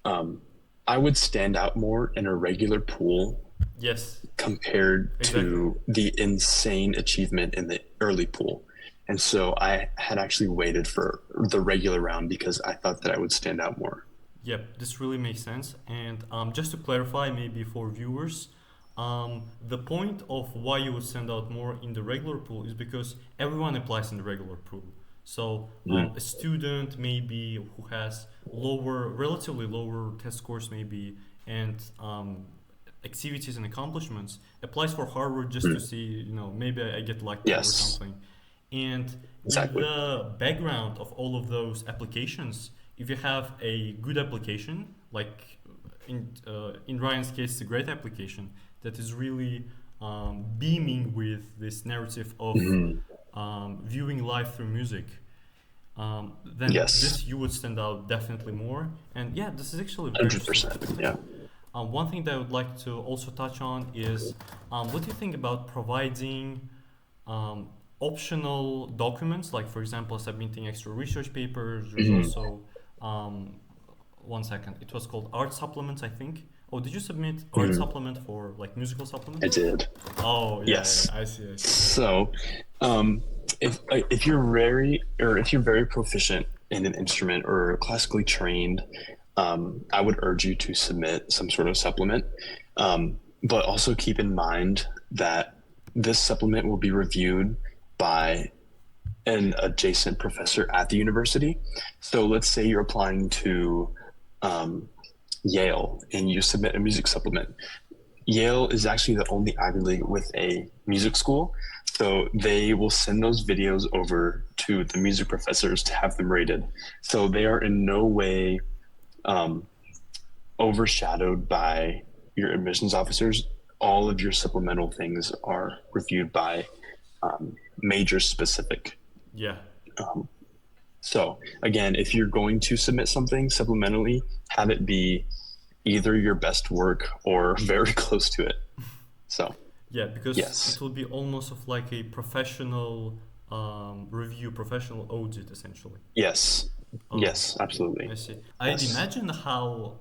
I would stand out more in a regular pool compared to the insane achievement in the early pool. And so I had actually waited for the regular round because I thought that I would stand out more. Yep, this really makes sense. And just to clarify, maybe for viewers, the point of why you would stand out more in the regular pool is because everyone applies in the regular pool. So a student maybe who has relatively lower test scores maybe, and activities and accomplishments applies for Harvard just to see, maybe I get lucky or something. And with the background of all of those applications, if you have a good application, like in Ryan's case, it's a great application that is really beaming with this narrative of viewing life through music, then this you would stand out definitely more. And yeah, this is actually very 100%. Yeah. One thing that I would like to also touch on is what do you think about providing optional documents, like for example submitting extra research papers. There's also one second, it was called art supplements, I think. Oh, did you submit art supplement for like musical supplements? I did. Oh yeah, yes. I see. So if you're very proficient in an instrument or classically trained, I would urge you to submit some sort of supplement, but also keep in mind that this supplement will be reviewed by an adjacent professor at the university. So let's say you're applying to Yale and you submit a music supplement. Yale is actually the only Ivy League with a music school. So they will send those videos over to the music professors to have them rated. So they are in no way overshadowed by your admissions officers. All of your supplemental things are reviewed by major specific. Yeah. So again, if you're going to submit something supplementally, have it be either your best work or very close to it. So yeah, because it will be almost of like a professional review, professional audit, essentially. Yes. Yes, absolutely. I see. I'd imagine how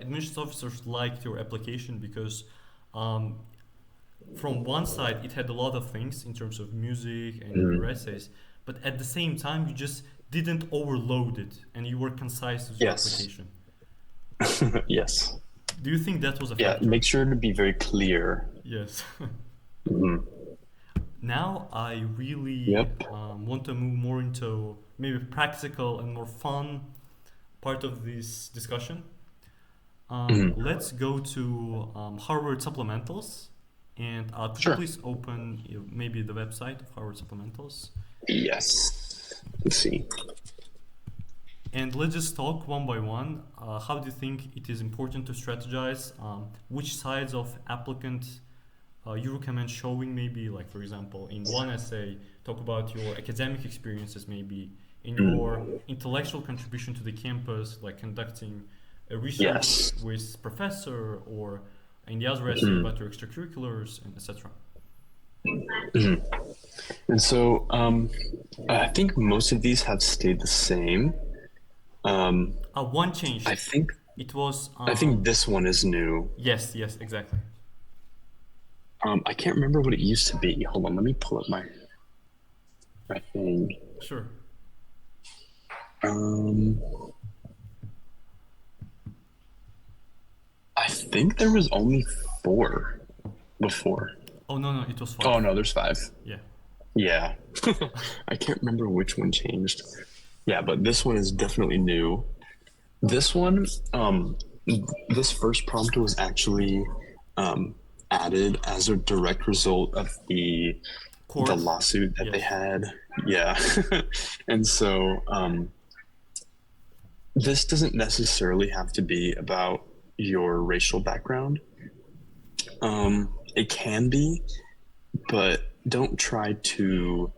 admissions officers liked your application because from one side it had a lot of things in terms of music and your essays, but at the same time you just didn't overload it and you were concise with your application. Yes. Do you think that was a factor? Yeah, make sure to be very clear. Yes. Now I really want to move more into maybe practical and more fun part of this discussion. Let's go to Harvard Supplementals. And could you please open maybe the website of Harvard Supplementals? Yes. Let's see. And let's just talk one by one. How do you think it is important to strategize? Which sides of applicant you recommend showing, maybe, like for example, in one essay, talk about your academic experiences, maybe in your intellectual contribution to the campus, like conducting a research with professor, or in the other essay about your extracurriculars, and etc. And so I think most of these have stayed the same. One change. I think it was. I think this one is new. Yes, exactly. I can't remember what it used to be. Hold on, let me pull up my thing. Sure. I think there was only 4 before. Oh no, it was 5. Oh no, there's 5. Yeah. I can't remember which one changed. Yeah, but this one is definitely new. This one, this first prompt was actually added as a direct result of the Court. lawsuit that they Yes. had. Yeah. And so this doesn't necessarily have to be about your racial background. It can be, but don't try to,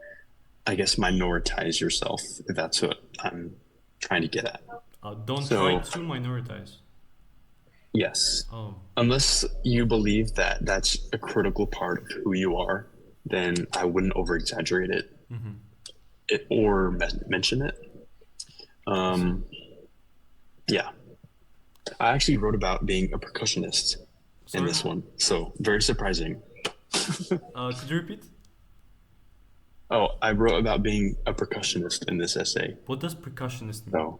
I guess, minoritize yourself, if that's what I'm trying to get at. Don't So- try to minoritize. Yes. Oh. Unless you believe that that's a critical part of who you are, then I wouldn't over exaggerate it, or mention it. Yeah. I actually wrote about being a percussionist in this one, so very surprising. Could you repeat? Oh, I wrote about being a percussionist in this essay. What does percussionist mean? So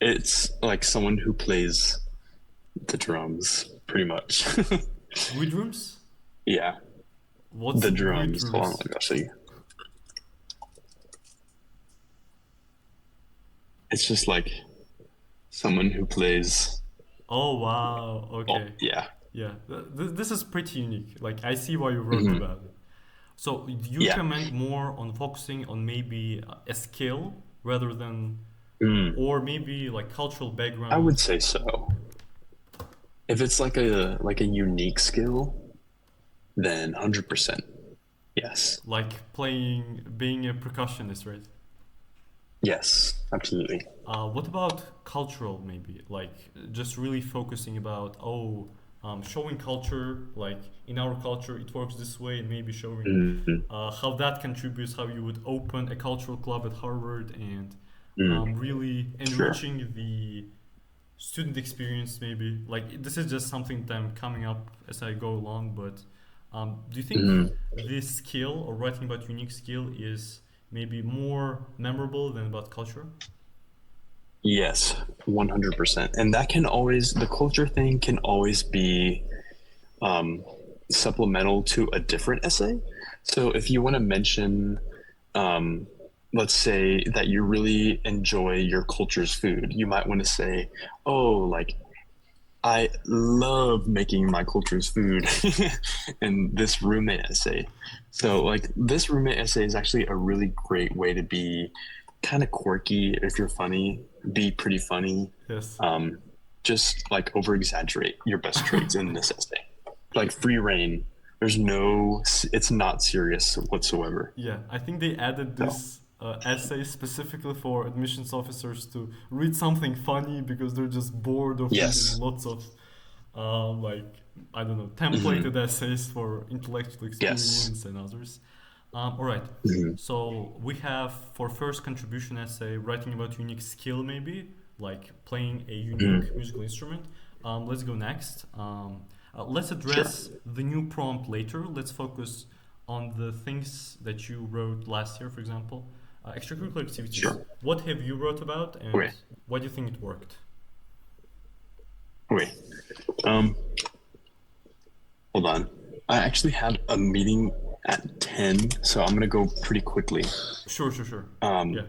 it's like someone who plays the drums, pretty much. Wood drums? Yeah, What's the wood drums. Hold on, I'll show you. It's just like someone who plays. Oh wow. Okay. Yeah. Yeah. This is pretty unique. Like I see why you wrote about it. So you Yeah. recommend more on focusing on maybe a skill rather than, or maybe like cultural background. I would say so. If it's like a unique skill, then 100%. Yes. Like being a percussionist, right? Yes, absolutely. What about cultural maybe? Like just really focusing about showing culture, like in our culture it works this way, and maybe showing how that contributes, how you would open a cultural club at Harvard, and really enriching the student experience maybe. Like this is just something that I'm coming up as I go along, but do you think this skill or writing about unique skill is maybe more memorable than about culture? Yes, 100%. And that can always, the culture thing can always be supplemental to a different essay. So if you want to mention, let's say that you really enjoy your culture's food, you might want to say, oh, like, I love making my culture's food in this roommate essay. So like this roommate essay is actually a really great way to be kind of quirky. If you're funny, be pretty funny. Yes. Just like over exaggerate your best traits in this essay. Like free reign. It's not serious whatsoever. Yeah, I think they added this essay specifically for admissions officers to read something funny because they're just bored of reading lots of I don't know, templated essays for intellectual experience and others. All right. So we have for first contribution essay writing about unique skill, maybe like playing a unique musical instrument. Let's go next. Let's address the new prompt later. Let's focus on the things that you wrote last year, for example. Extracurricular activities. Sure. What have you wrote about, and why do you think it worked? Wait. Hold on. I actually had a meeting at 10, so I'm gonna go pretty quickly. Sure. Yeah.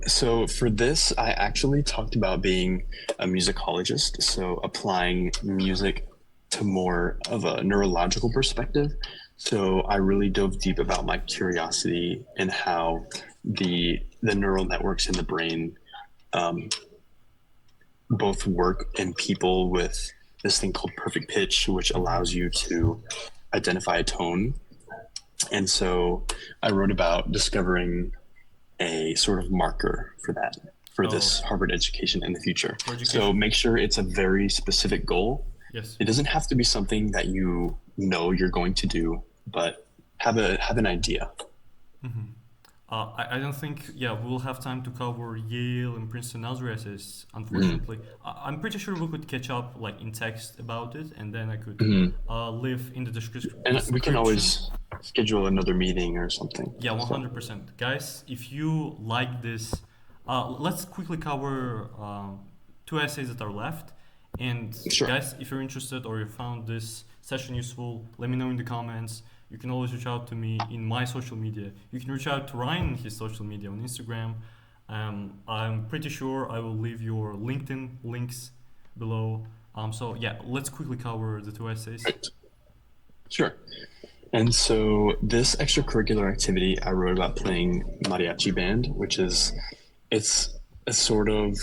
So for this, I actually talked about being a musicologist, so applying music to more of a neurological perspective. So I really dove deep about my curiosity and how the neural networks in the brain both work in people with this thing called perfect pitch, which allows you to identify a tone. And so I wrote about discovering a sort of marker for that, for this Harvard education in the future. So make sure it's a very specific goal. Yes. It doesn't have to be something that you know you're going to do, but have an idea. I don't think, we'll have time to cover Yale and Princeton other essays, unfortunately. I'm pretty sure we could catch up like in text about it, and then I could leave in the description. And we can always schedule another meeting or something. Yeah, 100%. Guys, if you like this, let's quickly cover two essays that are left. And guys, if you're interested or you found this session useful, let me know in the comments. You can always reach out to me in my social media. You can reach out to Ryan in his social media on Instagram. I'm pretty sure I will leave your LinkedIn links below. So yeah, let's quickly cover the two essays. Right. Sure. And so this extracurricular activity, I wrote about playing mariachi band, which is it's a sort of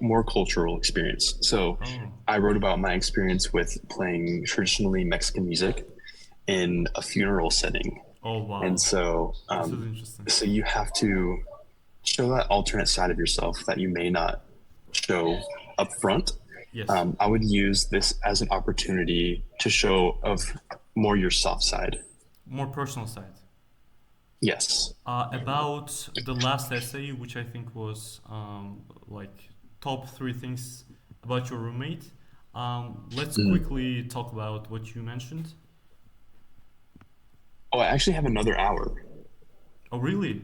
more cultural experience. So Oh, I wrote about my experience with playing traditionally Mexican music in a funeral setting. oh wow, And so, this is interesting. so you have to show that alternate side of yourself that you may not show up front. Yes, I would use this as an opportunity to show of more your soft side. more personal side. Yes. About the last essay, which I think was like top three things about your roommate. Let's Mm. quickly talk about what you mentioned. Oh, I actually have another hour. Oh, really?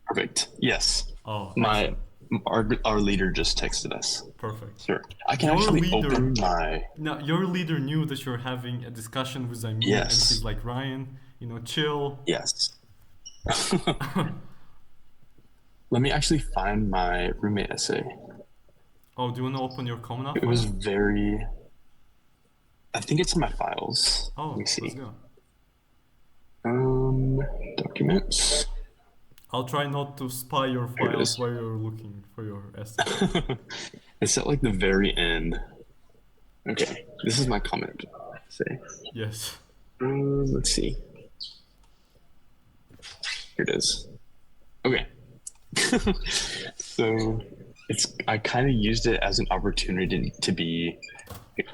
Perfect. Yes. Oh, My excellent. our leader just texted us. Perfect. Sure. I can Your actually leader, open my now your leader knew that you're having a discussion with Amin, and he's yes. like, Ryan, chill. Yes. Let me actually find my roommate essay. Oh, do you want to open your Comna It was file? very I think it's in my files. Let me Oh, let's see. go. Documents. I'll try not to spy your Here it files is. while you're looking for your essay. It's at like the very end. Okay, this is my comment. Say, Yes. let's see. Here it is. Okay. So I kind of used it as an opportunity to be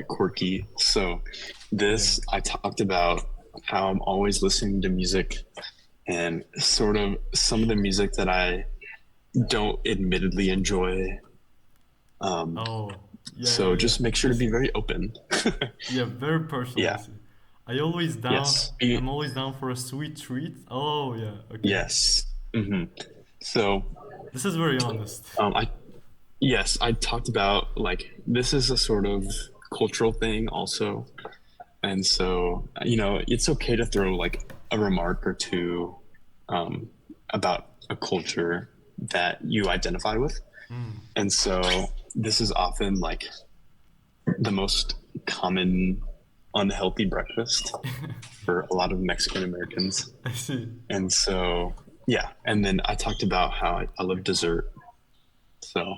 quirky. So this I talked about how I'm always listening to music and sort of some of the music that I don't admittedly enjoy. Oh, yeah, So yeah, yeah. just make sure I to be see. very open. Yeah, very personal. I Yeah. see. I always down. Yes. I'm always down for a sweet treat. Oh yeah. Okay. Yes. So This is very honest. I yes, I talked about like this is a sort of cultural thing also. And so, it's okay to throw like a remark or two about a culture that you identify with. Mm. And so, this is often like the most common unhealthy breakfast for a lot of Mexican Americans. I see. And so, yeah. And then I talked about how I love dessert. So,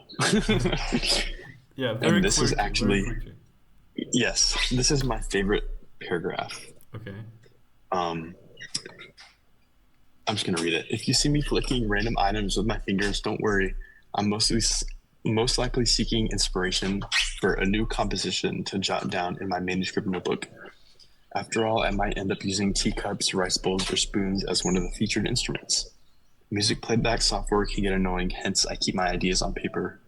Yeah, very and this is quirky. Very actually, quirky. yes, this is my favorite paragraph. Okay. Um, I'm just gonna read it. If you see me flicking random items with my fingers, don't worry. I'm most likely seeking inspiration for a new composition to jot down in my manuscript notebook. After all, I might end up using teacups, rice bowls, or spoons as one of the featured instruments. Music playback software can get annoying, hence I keep my ideas on paper.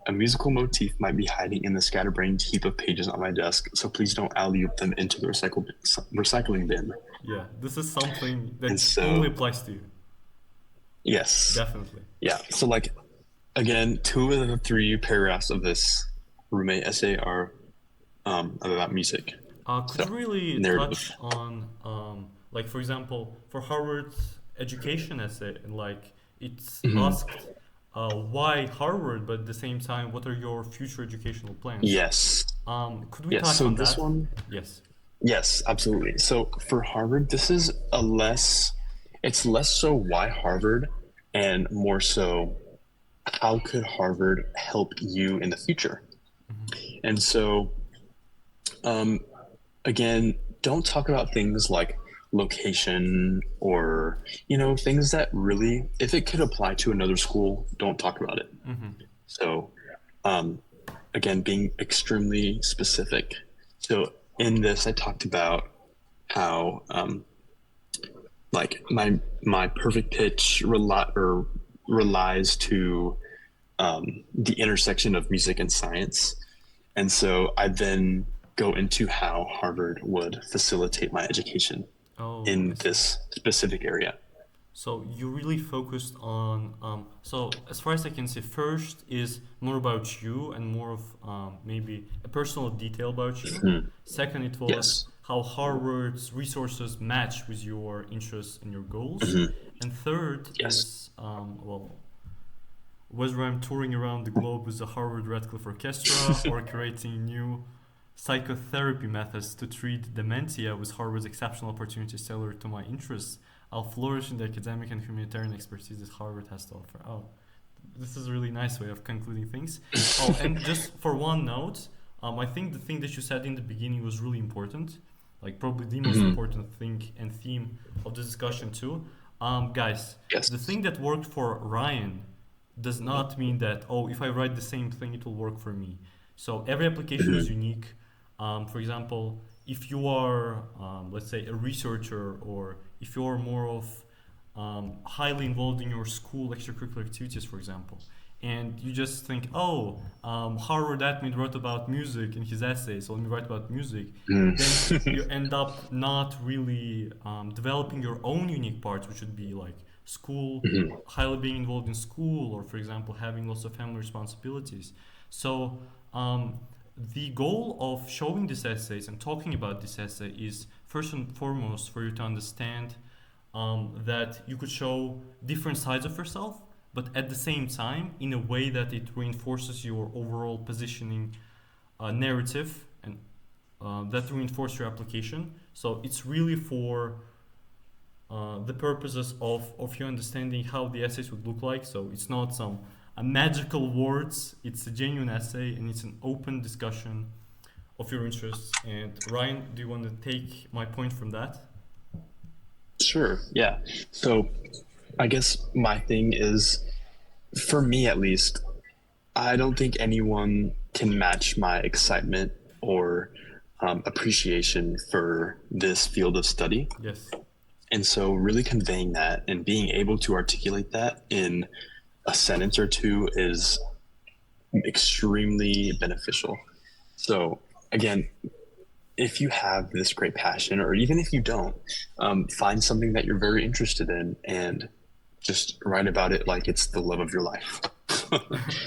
A musical motif might be hiding in the scatterbrained heap of pages on my desk, so please don't alley-oop them into the recycling bin. Yeah, this is something And that only so, applies to you. yes, Definitely. yeah. So, like, again, two of the three paragraphs of this roommate essay are about music. Could So, you really touch narrative. on, like, for example, for Harvard's education essay, and like, it's Mhm. asked, why Harvard, but at the same time, what are your future educational plans? Yes. Could we Yes. touch So on this that? one, Yes. yes, absolutely. So for Harvard, it's less so why Harvard and more so how could Harvard help you in the future? And so, um, again, don't talk about things like location or, things that really, if it could apply to another school, don't talk about it. So, um, again, being extremely specific. So in this, I talked about how like my perfect pitch relies to the intersection of music and science, and so I then go into how Harvard would facilitate my education Oh, I in see. this specific area. So you really focused on, so as far as I can see, first is more about you and more of maybe a personal detail about you. Second, it was Yes. how Harvard's resources match with your interests and your goals. And third Yes. is, well, whether I'm touring around the globe with the Harvard Radcliffe Orchestra or creating new psychotherapy methods to treat dementia with Harvard's exceptional opportunities tailored to my interests, I'll flourish in the academic and humanitarian expertise that Harvard has to offer. Oh, this is a really nice way of concluding things. Oh, and just for one note, I think the thing that you said in the beginning was really important, like probably the most important thing and theme of the discussion too. Guys, the Yes. thing that worked for Ryan does not mean that, oh, if I write the same thing, it will work for me. So every application is unique. For example, if you are, let's say, a researcher, or if you're more of highly involved in your school extracurricular activities, for example, and you just think, oh, Harvard admin wrote about music in his essay, so let me write about music, then you end up not really developing your own unique parts, which would be like school, highly being involved in school, or for example, having lots of family responsibilities. So the goal of showing these essays and talking about this essay is first and foremost for you to understand that you could show different sides of yourself, but at the same time in a way that it reinforces your overall positioning narrative, and that reinforces your application. So it's really for the purposes of you understanding how the essays would look like. So it's not some magical words, it's a genuine essay, and it's an open discussion of your interests. And Ryan, do you want to take my point from that? Sure. Yeah. So I guess my thing is, for me at least, I don't think anyone can match my excitement or appreciation for this field of study. Yes. And so, really conveying that and being able to articulate that in a sentence or two is extremely beneficial. So, again, if you have this great passion, or even if you don't, find something that you're very interested in and just write about it like it's the love of your life.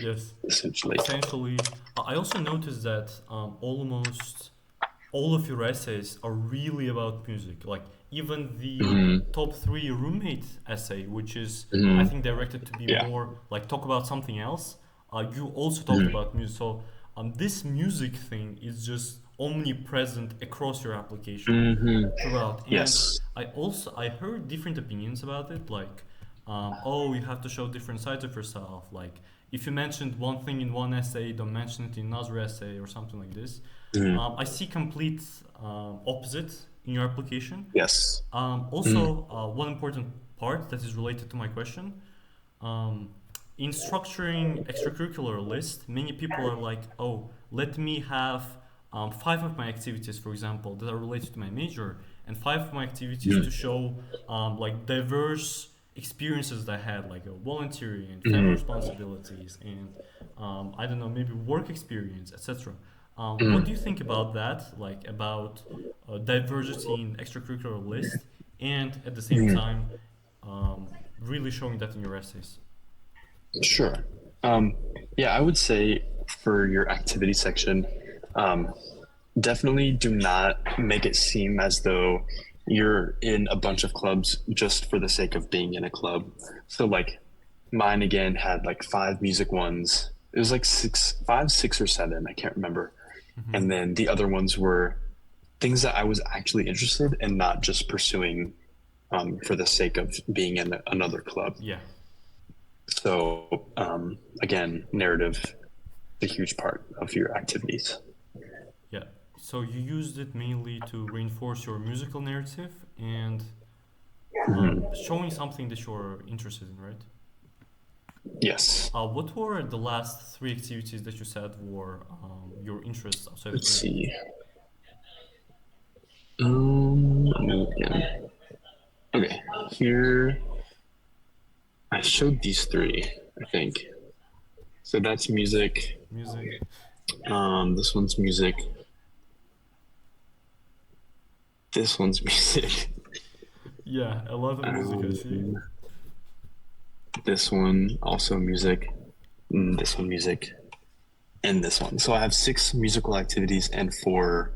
Yes. Essentially. Essentially, I also noticed that almost all of your essays are really about music. Like even the top three roommate essay, which is I think directed to be Yeah. more like talk about something else. You also talked about music. So this music thing is just omnipresent across your application throughout. And Yes. I heard different opinions about it. Like, oh, you have to show different sides of yourself. Like if you mentioned one thing in one essay, don't mention it in another essay or something like this. I see complete opposite in your application. Yes. Also, one important part that is related to my question. In structuring extracurricular list, many people are like, oh, let me have 5 of my activities, for example, that are related to my major, and 5 of my activities to show like diverse experiences that I had, like volunteering and family responsibilities, and I don't know, maybe work experience, etc. What do you think about that? Like about diversity in extracurricular list, and at the same time, really showing that in your essays? Sure. Yeah, I would say for your activity section, definitely do not make it seem as though you're in a bunch of clubs just for the sake of being in a club. So like mine again had like 5 music ones. It was like 6 or 7, I can't remember. And then the other ones were things that I was actually interested in, not just pursuing for the sake of being in another club. Yeah. So again, narrative, a huge part of your activities. Yeah. So you used it mainly to reinforce your musical narrative and showing something that you're interested in, right? Yes. What were the last 3 activities that you said were your interests outside of Let's music? see. Again. Okay. Here, I showed these 3, I think. So that's music. Music. This one's music. This one's music. Yeah, a lot of music I see. This one also music. This one music. And this one. So I have 6 musical activities and 4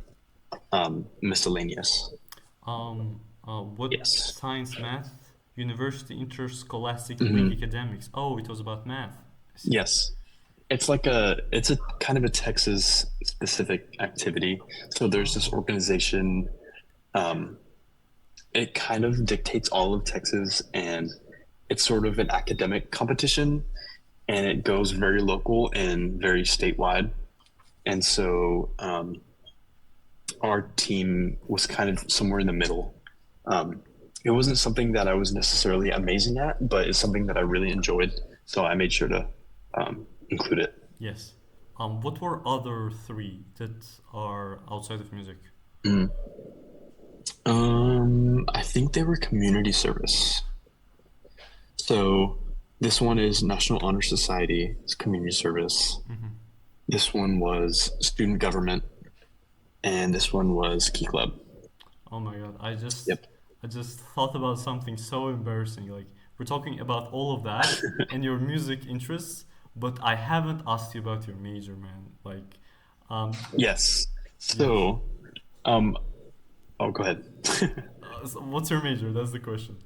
miscellaneous. What Yes. science, math University Interscholastic Hmm. League Academics. Oh, it was about math. I see. Yes. It's a kind of a Texas specific activity. So there's this Oh, organization. Um, it kind of dictates all of Texas, and it's sort of an academic competition, and it goes very local and very statewide. And so our team was kind of somewhere in the middle. It wasn't something that I was necessarily amazing at, but it's something that I really enjoyed. So I made sure to include it. yes. What were other three that are outside of music? Mm. I think they were community service. So this one is National Honor Society, it's community service. Hmm. This one was student government, and this one was Key Club. Oh my God, Yep. I just thought about something so embarrassing. Like we're talking about all of that and your music interests, but I haven't asked you about your major, man. Like, Yes. yes. So, um, oh, go ahead. So what's your major? That's the question.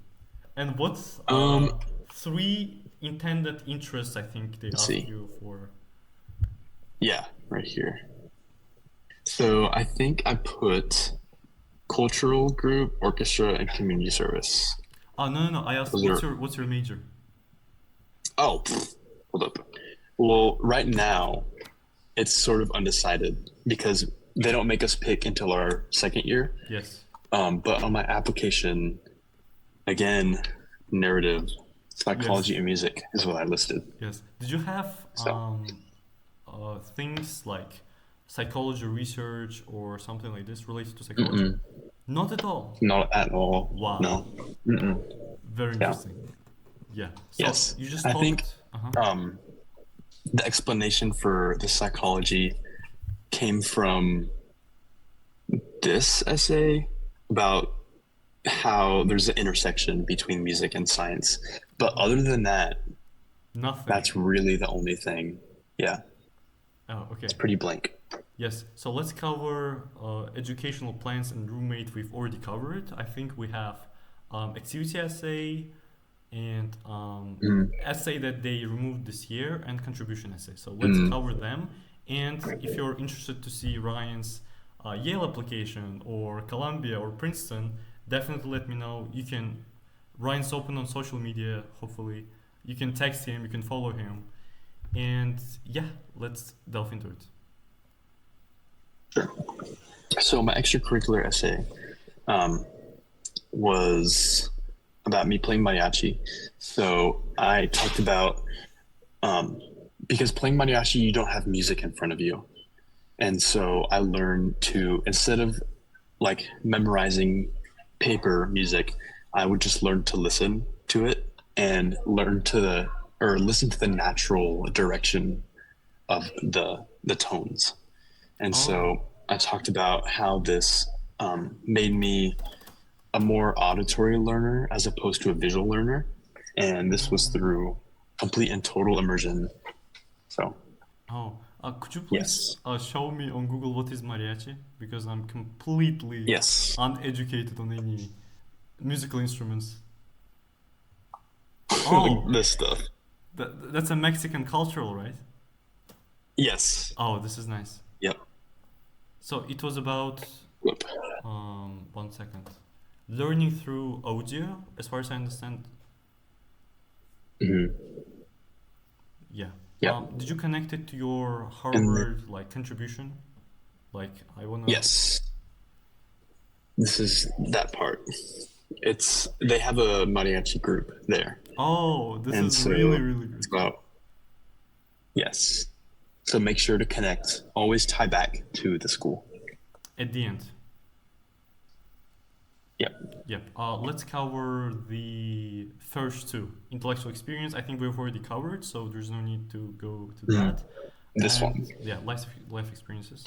And what's um, three intended interests I think they let's asked see. you for? Yeah, right here. So I think I put cultural group, orchestra, and community service. Oh no, no, no. I asked Those are, what's your major? oh, hold up. Well, right now it's sort of undecided because they don't make us pick until our second year. Yes. But on my application, again, narrative, Yes. psychology, and music is what I listed. Yes. Did you have So, things like psychology research or something like this related to psychology? mm-mm, Not at all. not at all. Wow. No. Mm-mm. Very Yeah. interesting. Yeah. So Yes. you just I think talked. Uh huh. um, the explanation for the psychology came from this essay about how there's an intersection between music and science. But Oh, other than that, nothing. that's really the only thing. Yeah, Oh, it's okay. pretty blank. Yes. So let's cover educational plans and roommate. We've already covered. I think we have activity essay and Mm, essay that they removed this year and contribution essay. So let's mm, cover them. And if you're interested to see Ryan's Yale application or Columbia or Princeton, definitely let me know. You can, Ryan's open on social media, hopefully. You can text him, you can follow him. And yeah, let's delve into it. sure. So my extracurricular essay um, was about me playing mariachi. So I talked about um, because playing mariachi, you don't have music in front of you. And so I learned to, instead of like memorizing paper music, I would just learn to listen to it and learn to the, or listen to the natural direction of the tones. And Oh, so I talked about how this made me a more auditory learner as opposed to a visual learner. And this was oh, through complete and total immersion. So, oh. Could you please yes. show me on Google what is mariachi? Because I'm completely Yes. uneducated on any musical instruments. Like Oh, this stuff. that's a Mexican cultural, right? Yes. Oh, this is nice. Yep. So it was about Whoop. 1 second. Learning through audio, as far as I understand. Mhm. Yeah. Yep. Did you connect it to your And then, Harvard like contribution? Like I wanna. yes, this is that part. It's they have a mariachi group there, Oh, this and is really so really it's good. about yes. So make sure to connect. Always tie back to the school. At the end. Yep. Yep. Let's cover the first two. Intellectual experience, I think we've already covered, so there's no need to go to Mhm. that. This And one. yeah, life experiences.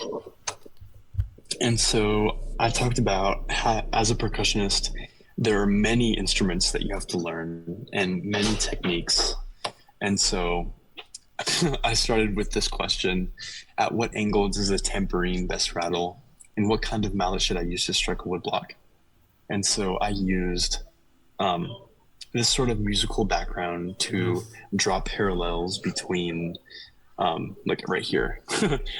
And so I talked about how, as a percussionist, there are many instruments that you have to learn and many techniques. And so I started with this question: at what angle does a tambourine best rattle? And what kind of mallet should I use to strike a wood block? And so I used um, this sort of musical background to Yes. draw parallels between, like right here.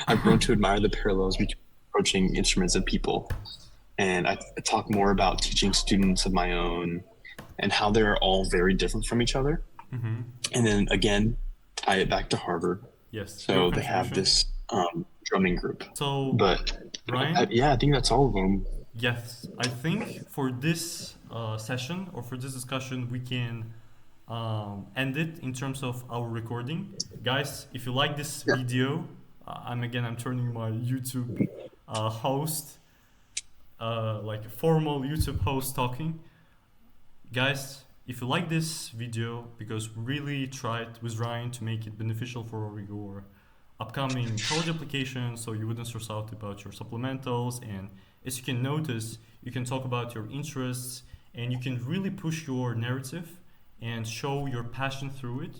I've grown to admire the parallels between approaching instruments and people. And I talk more about teaching students of my own and how they're all very different from each other. Mm-hmm. And then again, tie it back to Harvard. Yes. Your So they have contribution. this drumming group. So, But Ryan, yeah, I think that's all of them. yes, I think for this session or for this discussion, we can end it in terms of our recording. Guys, if you like this Yeah. video, I'm turning my YouTube host, like a formal YouTube host talking. Guys, if you like this video, because we really tried with Ryan to make it beneficial for your upcoming college application, so you wouldn't stress out about your supplementals, and as you can notice, you can talk about your interests and you can really push your narrative and show your passion through it.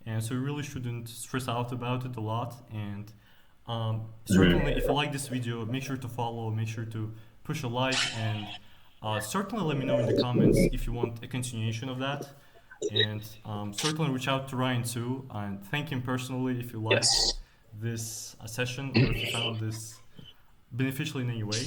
And so you really shouldn't stress out about it a lot. And certainly, if you like this video, make sure to follow, make sure to push a like, and certainly let me know in the comments if you want a continuation of that. And certainly reach out to Ryan too and thank him personally if you liked Yes. this session or if you found this beneficial in any way.